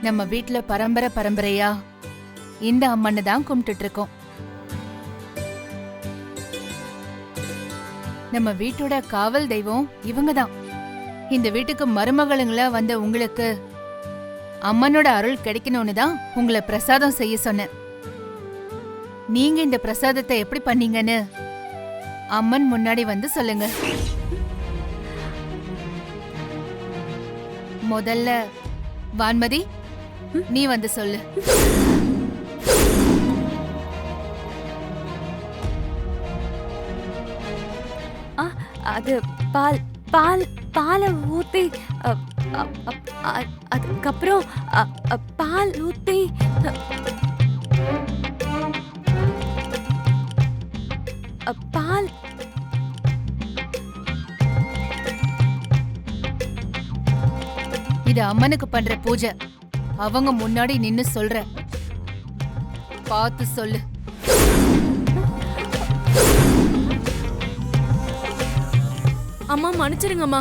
நம்ம வீட்ல பரம்பரை பரம்பரையா இந்த அம்மனை தான் கும்பிட்டுட்டு இருக்கோம். நம்ம வீட்டோட காவல் தெய்வம் இவங்க தான். இந்த வீட்டுக்கு மருமகளுங்களா வந்த உங்களுக்கு அம்மனோட அருள் கிடைக்கணும்னு தான் உங்களை பிரசாதம் செய்ய சொன்னேன். நீங்க இந்த பிரசாதத்தை எப்படி பண்ணீங்கன்னு அம்மன் முன்னாடி வந்து சொல்லுங்க. முதல்ல வான்மதி, நீ வந்து சொல்லு. அது பால் பால் பாலை ஊத்தி அதுக்கப்புறம் பால் ஊத்தி பால் இது அம்மனுக்கு பண்ற பூஜை. அவங்க முன்னாடி நின்னு சொல்ற, பார்த்து சொல்லு. அம்மா மன்னிச்சிருங்கம்மா,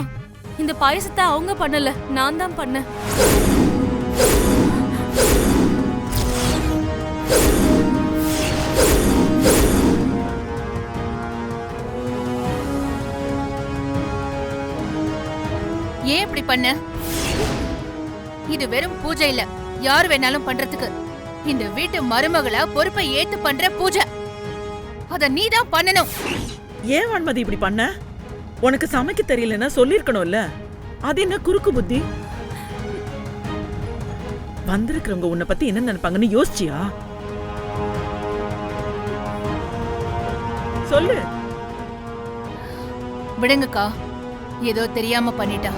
இந்த பாயசத்தை அவங்க பண்ணல, நான் தான் பண்ணேன். ஏன் இப்படி பண்ண? இது வெறும் பூஜை இல்ல, யார் வேணாலும் பண்றதுக்கு. இந்த வீட்டு மருமகளா பொறுப்பை ஏத்து பண்ற பூஜை. அத நீ தான் பண்ணணும். ஏன் வான்மதி இப்படி பண்ண? உனக்கு சமைக்க தெரியலன்னா சொல்லிருக்கணும்ல. அது என்ன குறுக்கு புத்தி? வந்திருக்கிறவங்க உன்னை பத்தி என்ன நினைப்பாங்கன்னு யோசிச்சியா? சொல்லு. விடுங்கக்கா, ஏதோ தெரியாம பண்ணிட்டா.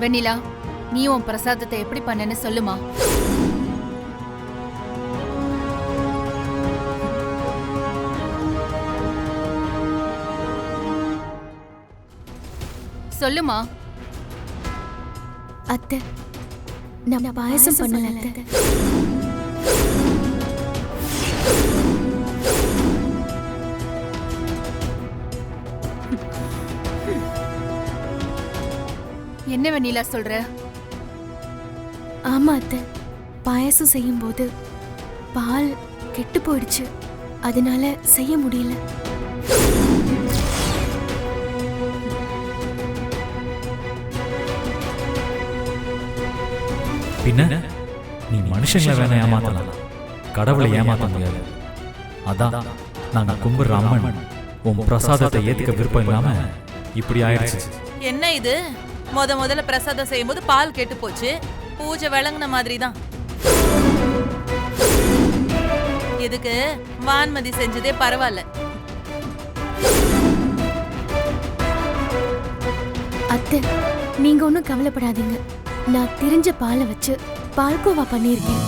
வெண்ணிலா, நீ உன் பிரசாதத்தை எப்படி பண்ணன்னு சொல்லுமா. சொல்லுமா. அத்தை, நம்ம பாயசம் பண்ணல அத்தை. என்ன வெண்ணிலா சொல்ற? ஆமா அத்தை, பாயசம் செய்யும் போது பால் கெட்டு போயிடுச்சு, அதனால செய்ய முடியல. பின்ன நீ மனுஷங்களை வேணா ஏமாத்தலாம், கடவுளை ஏமாத்த முடியாது. அதான் நாங்க கும்பிடுற அம்மன் உன் பிரசாதத்தை ஏத்துக்க விருப்பம் இல்லாம இப்படி ஆயிடுச்சு. என்ன இது? முதல்ல பிரசாதம் செய்யும் போது பால் கெட்டு போச்சு, பூஜை விளங்குன மாதிரி தான். இதுக்கு வான்மதி செஞ்சதே பரவாயில்ல. அத்தை, நீங்க ஒன்னும் கவலைப்படாதீங்க. நான் திரிஞ்ச பாலை வச்சு பால்கோவா பண்ணியிருக்கேன்.